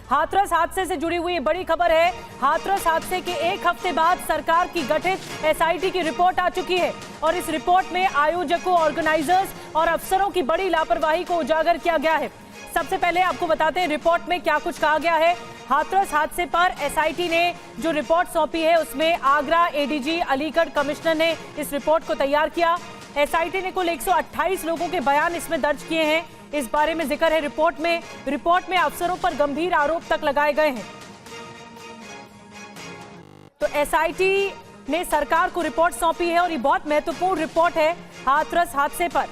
हाथरस हादसे से जुड़ी हुई बड़ी खबर है। हाथरस हादसे के एक हफ्ते बाद सरकार की गठित एसआईटी की रिपोर्ट आ चुकी है और इस रिपोर्ट में आयोजकों, ऑर्गेनाइजर्स और अफसरों की बड़ी लापरवाही को उजागर किया गया है। सबसे पहले आपको बताते हैं रिपोर्ट में क्या कुछ कहा गया है। हाथरस हादसे पर एसआईटी ने जो रिपोर्ट सौंपी है उसमें आगरा एडीजी, अलीगढ़ कमिश्नर ने इस रिपोर्ट को तैयार किया। एसआईटी ने कुल 128 लोगों के बयान इसमें दर्ज किए हैं। इस बारे में जिक्र है रिपोर्ट में अफसरों पर गंभीर आरोप तक लगाए गए हैं। तो एसआईटी ने सरकार को रिपोर्ट सौंपी है और ये बहुत महत्वपूर्ण रिपोर्ट है हाथरस हादसे पर।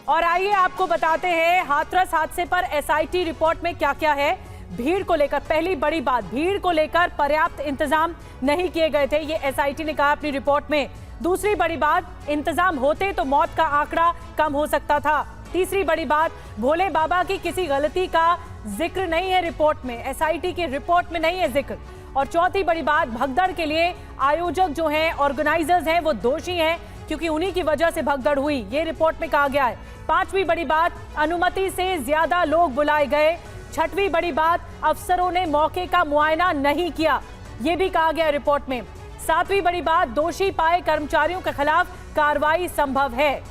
और आइए आपको बताते हैं हाथरस हादसे पर एसआईटी रिपोर्ट में क्या क्या है। भीड़ को लेकर पहली बड़ी बात, भीड़ को लेकर पर्याप्त इंतजाम नहीं किए गए थे, ये एसआईटी ने कहा अपनी रिपोर्ट में। दूसरी बड़ी बात, इंतजाम होते तो मौत का आंकड़ा कम हो सकता था। तीसरी बड़ी बात, भोले बाबा की किसी गलती का जिक्र नहीं है रिपोर्ट में, एसआईटी की रिपोर्ट में नहीं है जिक्र। और चौथी बड़ी बात, भगदड़ के लिए आयोजक जो हैं, ऑर्गेनाइजर्स हैं, वो दोषी हैं क्योंकि उन्हीं की वजह से भगदड़ हुई, ये रिपोर्ट में कहा गया है। पांचवी बड़ी बात, अनुमति से ज्यादा लोग बुलाए गए। छठवीं बड़ी बात, अफसरों ने मौके का मुआयना नहीं किया, ये भी कहा गया रिपोर्ट में। सातवीं बड़ी बात, दोषी पाए कर्मचारियों के खिलाफ कार्रवाई संभव है।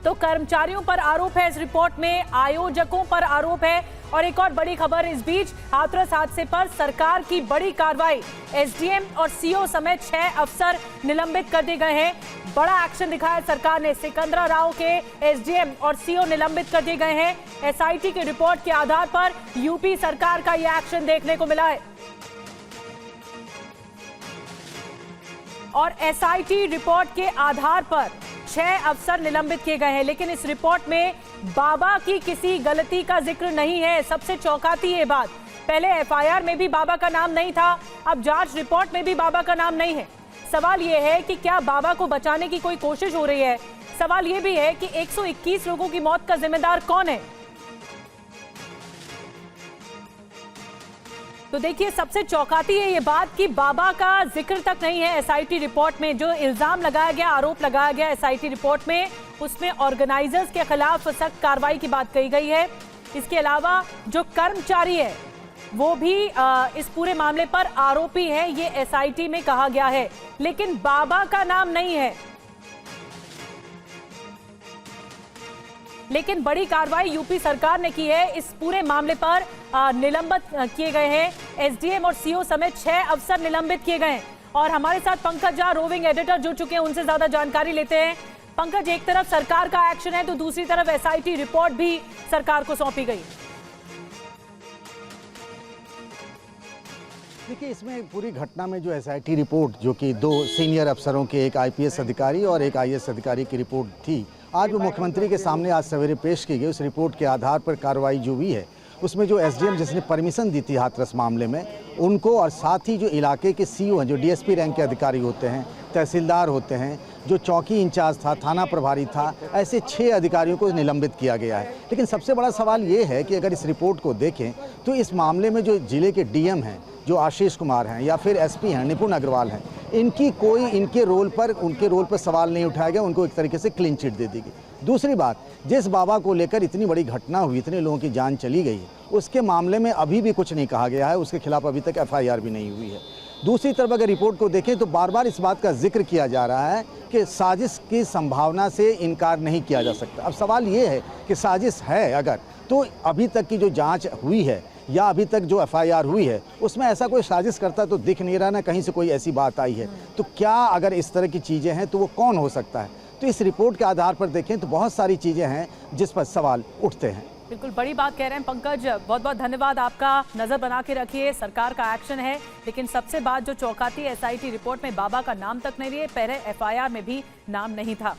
तो कर्मचारियों पर आरोप है इस रिपोर्ट में, आयोजकों पर आरोप है। और एक और बड़ी खबर इस बीच, हाथरस हादसे पर सरकार की बड़ी कार्रवाई, एसडीएम और सीओ समेत 6 अफसर निलंबित कर दिए गए हैं। बड़ा एक्शन दिखाया सरकार ने, सिकंदरा राव के एसडीएम और सीओ निलंबित कर दिए गए हैं। एसआईटी की रिपोर्ट के आधार पर यूपी सरकार का यह एक्शन देखने को मिला है। और एसआईटी रिपोर्ट के आधार पर 6 अफसर निलंबित किए गए हैं, लेकिन इस रिपोर्ट में बाबा की किसी गलती का जिक्र नहीं है। सबसे चौंकाती ये बात, पहले एफआईआर में भी बाबा का नाम नहीं था, अब जांच रिपोर्ट में भी बाबा का नाम नहीं है। सवाल ये है कि क्या बाबा को बचाने की कोई कोशिश हो रही है? सवाल ये भी है कि 121 लोगों की मौत का जिम्मेदार कौन है? तो देखिए, सबसे चौंकाती है ये बात कि बाबा का जिक्र तक नहीं है एसआईटी रिपोर्ट में। जो इल्जाम लगाया गया, आरोप लगाया गया एसआईटी रिपोर्ट में, उसमें ऑर्गेनाइजर्स के खिलाफ सख्त कार्रवाई की बात कही गई है। इसके अलावा जो कर्मचारी है वो भी इस पूरे मामले पर आरोपी है, ये एसआईटी में कहा गया है, लेकिन बाबा का नाम नहीं है। लेकिन बड़ी कार्रवाई यूपी सरकार ने की है। इस पूरे मामले पर निलंबित किए गए हैं, एसडीएम और सीओ समेत 6 अफसर निलंबित किए गए हैं। और हमारे साथ पंकज झा, रोविंग एडिटर, जुड़ चुके हैं, उनसे ज्यादा जानकारी लेते हैं। पंकज, एक तरफ सरकार का एक्शन है तो दूसरी तरफ एसआईटी रिपोर्ट भी सरकार को सौंपी गई। देखिए, इसमें पूरी घटना में जो एसआईटी रिपोर्ट, जो कि 2 सीनियर अफसरों के, एक आईपीएस अधिकारी और एक आईएएस अधिकारी की रिपोर्ट थी, आज वो मुख्यमंत्री के सामने आज सवेरे पेश की गई। उस रिपोर्ट के आधार पर कार्रवाई जो हुई है, उसमें जो एसडीएम जिसने परमिशन दी थी हाथरस मामले में, उनको, और साथ ही जो इलाके के सीओ हैं, जो डीएसपी रैंक के अधिकारी होते हैं, तहसीलदार होते हैं, जो चौकी इंचार्ज था, थाना प्रभारी था, ऐसे 6 अधिकारियों को निलंबित किया गया है। लेकिन सबसे बड़ा सवाल ये है कि अगर इस रिपोर्ट को देखें तो इस मामले में जो जिले के डीएम हैं, जो आशीष कुमार हैं, या फिर एसपी हैं निपुण अग्रवाल हैं, उनके रोल पर सवाल नहीं उठाया गया, उनको एक तरीके से क्लीन चिट दे दी गई। दूसरी बात, जिस बाबा को लेकर इतनी बड़ी घटना हुई, इतने लोगों की जान चली गई, उसके मामले में अभी भी कुछ नहीं कहा गया है, उसके खिलाफ अभी तक एफआईआर भी नहीं हुई है। दूसरी तरफ अगर रिपोर्ट को देखें तो बार बार इस बात का जिक्र किया जा रहा है कि साजिश की संभावना से इनकार नहीं किया जा सकता। अब सवाल ये है कि साजिश है अगर, तो अभी तक की जो जांच हुई है या अभी तक जो एफआईआर हुई है, उसमें ऐसा कोई साजिश करता तो दिख नहीं रहा, ना कहीं से कोई ऐसी बात आई है। तो क्या अगर इस तरह की चीज़ें हैं तो वो कौन हो सकता है? तो इस रिपोर्ट के आधार पर देखें तो बहुत सारी चीज़ें हैं जिस पर सवाल उठते हैं। बिल्कुल बड़ी बात कह रहे हैं पंकज, बहुत बहुत धन्यवाद आपका। नजर बना के रखिए, सरकार का एक्शन है, लेकिन सबसे बात जो चौंकाती है, एसआईटी रिपोर्ट में बाबा का नाम तक नहीं है, पहले एफआईआर में भी नाम नहीं था।